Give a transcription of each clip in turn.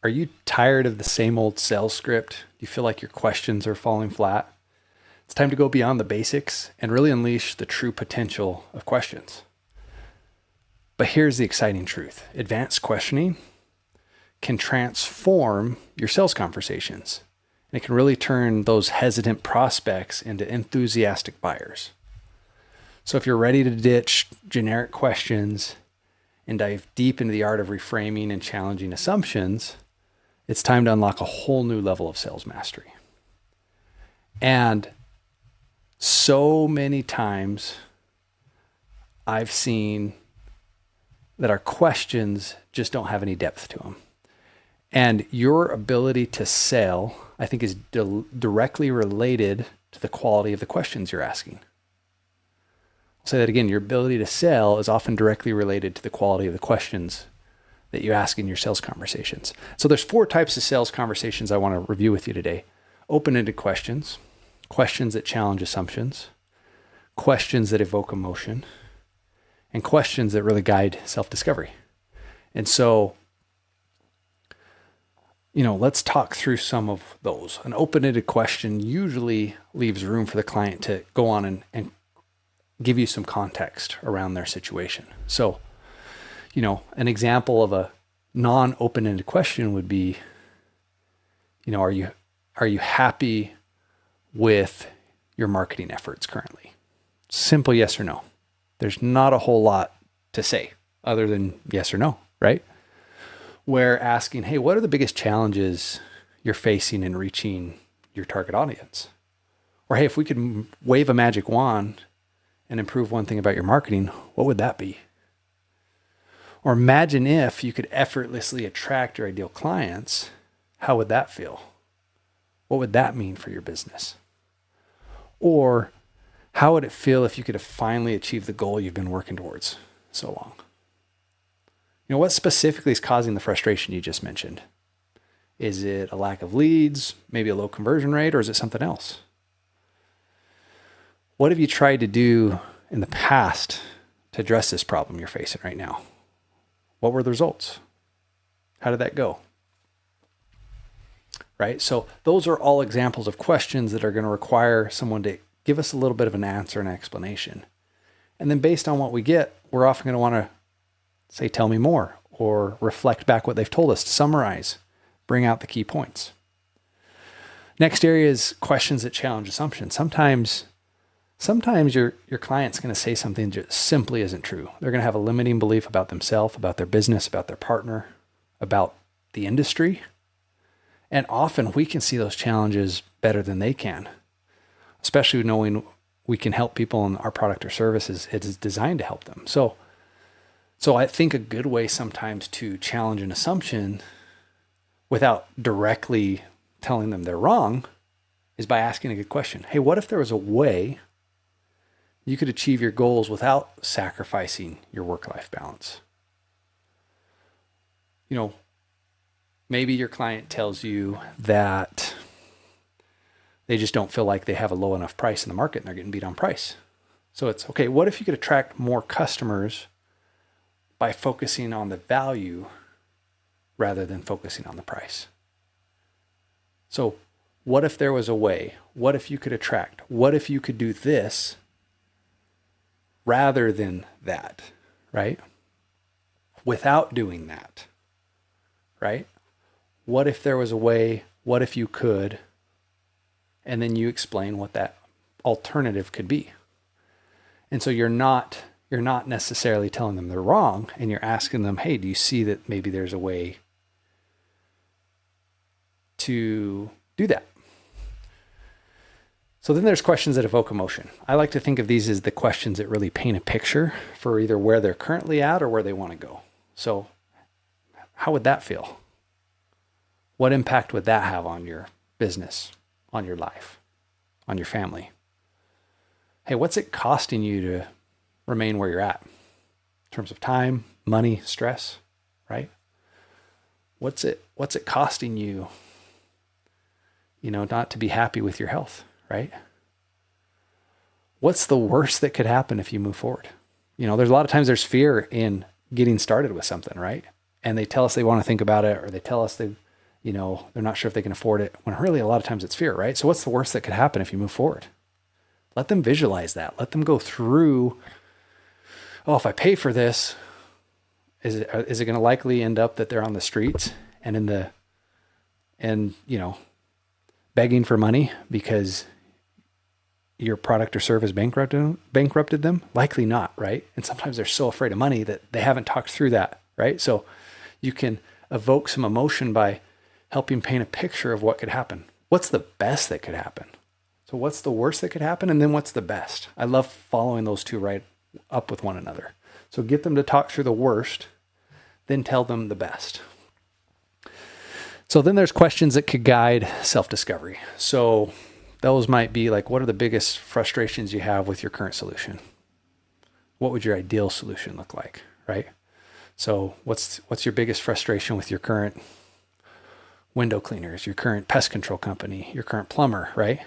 Are you tired of the same old sales script? Do you feel like your questions are falling flat? It's time to go beyond the basics and really unleash the true potential of questions. But here's the exciting truth. Advanced questioning can transform your sales conversations. And it can really turn those hesitant prospects into enthusiastic buyers. So if you're ready to ditch generic questions and dive deep into the art of reframing and challenging assumptions, it's time to unlock a whole new level of sales mastery. And so many times I've seen that our questions just don't have any depth to them. And your ability to sell, I think, is directly related to the quality of the questions you're asking. I'll say that again. Your ability to sell is often directly related to the quality of the questions that you ask in your sales conversations. So there's 4 types of sales conversations I want to review with you today. Open-ended questions, questions that challenge assumptions, questions that evoke emotion, and questions that really guide self-discovery. And so, let's talk through some of those. An open-ended question usually leaves room for the client to go on and give you some context around their situation. So, an example of a non-open-ended question would be, are you happy with your marketing efforts currently? Simple yes or no. There's not a whole lot to say other than yes or no, right? Where asking, hey, what are the biggest challenges you're facing in reaching your target audience? Or hey, if we could wave a magic wand and improve one thing about your marketing, what would that be? Or imagine if you could effortlessly attract your ideal clients, how would that feel? What would that mean for your business? Or how would it feel if you could have finally achieved the goal you've been working towards so long? What specifically is causing the frustration you just mentioned? Is it a lack of leads, maybe a low conversion rate, or is it something else? What have you tried to do in the past to address this problem you're facing right now? What were the results? How did that go? Right? So those are all examples of questions that are going to require someone to give us a little bit of an answer and explanation. And then based on what we get, we're often going to want to say, tell me more, or reflect back what they've told us to summarize, bring out the key points. Next area is questions that challenge assumptions. Sometimes your client's going to say something that just simply isn't true. They're going to have a limiting belief about themselves, about their business, about their partner, about the industry. And often we can see those challenges better than they can, especially knowing we can help people and our product or services is designed to help them. So I think a good way sometimes to challenge an assumption without directly telling them they're wrong is by asking a good question. Hey, what if there was a way you could achieve your goals without sacrificing your work-life balance? Maybe your client tells you that they just don't feel like they have a low enough price in the market and they're getting beat on price. So it's, okay, what if you could attract more customers by focusing on the value rather than focusing on the price? So what if there was a way? What if you could attract? What if you could do this rather than that, right? Without doing that, right? What if there was a way? What if you could? And then you explain what that alternative could be. And so you're not necessarily telling them they're wrong, and you're asking them, hey, do you see that maybe there's a way to do that? So then there's questions that evoke emotion. I like to think of these as the questions that really paint a picture for either where they're currently at or where they want to go. So how would that feel? What impact would that have on your business, on your life, on your family? Hey, what's it costing you to remain where you're at in terms of time, money, stress, right? What's it costing you, not to be happy with your health, right? What's the worst that could happen if you move forward? There's a lot of times there's fear in getting started with something, right? And they tell us they want to think about it, or they tell us they're not sure if they can afford it, when really a lot of times it's fear, right? So what's the worst that could happen if you move forward? Let them visualize that. Let them go through, oh, if I pay for this, is it going to likely end up that they're on the streets and begging for money because your product or service bankrupted them? Likely not, right? And sometimes they're so afraid of money that they haven't talked through that, right? So you can evoke some emotion by helping paint a picture of what could happen. What's the best that could happen? So what's the worst that could happen? And then what's the best? I love following those two right up with one another. So get them to talk through the worst, then tell them the best. So then there's questions that could guide self-discovery. So those might be like, what are the biggest frustrations you have with your current solution? What would your ideal solution look like, right? So what's your biggest frustration with your current window cleaners, your current pest control company, your current plumber, right?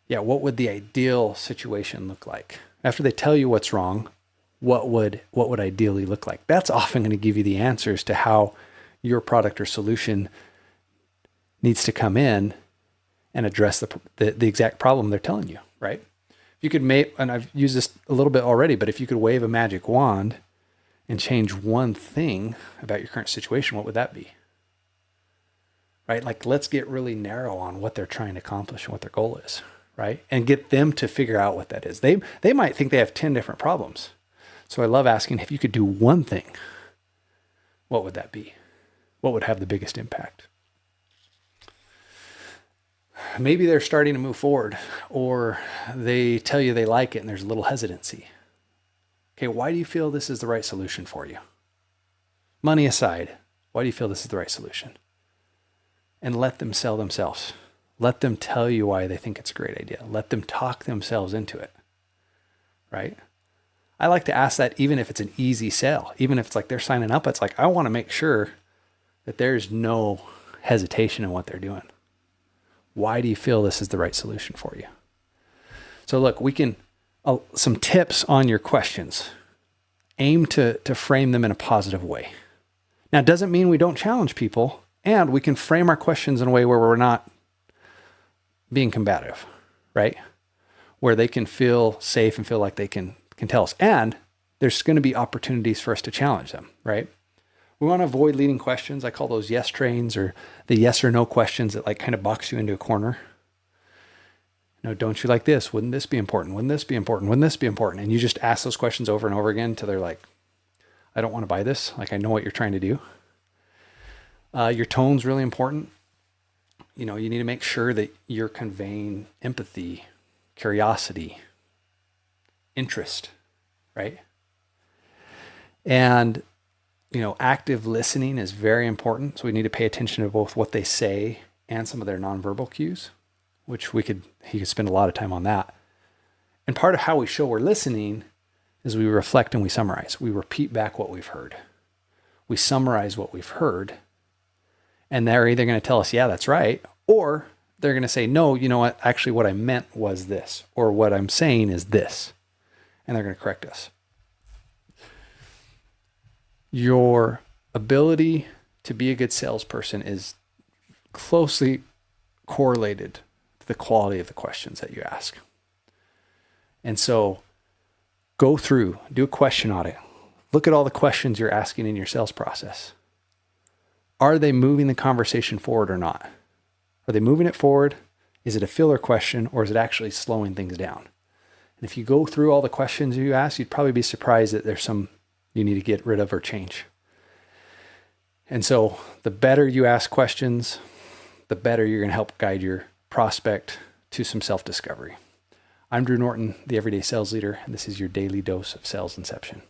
Yeah, what would the ideal situation look like? After they tell you what's wrong, what would ideally look like? That's often going to give you the answers to how your product or solution needs to come in and address the exact problem they're telling you, right? If you could and I've used this a little bit already, but if you could wave a magic wand and change one thing about your current situation, what would that be? Right? Like, let's get really narrow on what they're trying to accomplish and what their goal is, right? And get them to figure out what that is. They might think they have 10 different problems. So I love asking, if you could do one thing, what would that be? What would have the biggest impact? Maybe they're starting to move forward, or they tell you they like it and there's a little hesitancy. Okay, why do you feel this is the right solution for you? Money aside, why do you feel this is the right solution? And let them sell themselves. Let them tell you why they think it's a great idea. Let them talk themselves into it, right? I like to ask that even if it's an easy sale, even if it's like they're signing up, it's like, I want to make sure that there's no hesitation in what they're doing. Why do you feel this is the right solution for you? So look, we can, some tips on your questions. Aim to frame them in a positive way. Now, it doesn't mean we don't challenge people, and we can frame our questions in a way where we're not being combative, right? Where they can feel safe and feel like they can tell us. And there's going to be opportunities for us to challenge them, right? We want to avoid leading questions. I call those yes trains, or the yes or no questions that like kind of box you into a corner. No, don't you like this? Wouldn't this be important? Wouldn't this be important? Wouldn't this be important? And you just ask those questions over and over again until they're like, I don't want to buy this. Like, I know what you're trying to do. Your tone's really important. You need to make sure that you're conveying empathy, curiosity, interest, right? And, active listening is very important. So we need to pay attention to both what they say and some of their nonverbal cues, which he could spend a lot of time on that. And part of how we show we're listening is we reflect and we summarize. We repeat back what we've heard. We summarize what we've heard. And they're either going to tell us, yeah, that's right. Or they're going to say, no, you know what? Actually, what I meant was this, or what I'm saying is this. And they're going to correct us. Your ability to be a good salesperson is closely correlated to the quality of the questions that you ask. And so go through, do a question audit. Look at all the questions you're asking in your sales process. Are they moving the conversation forward or not? Are they moving it forward? Is it a filler question, or is it actually slowing things down? And if you go through all the questions you ask, you'd probably be surprised that there's some you need to get rid of or change. And so the better you ask questions, the better you're going to help guide your prospect to some self-discovery. I'm Drew Norton, the Everyday Sales Leader, and this is your daily dose of Sales Inception.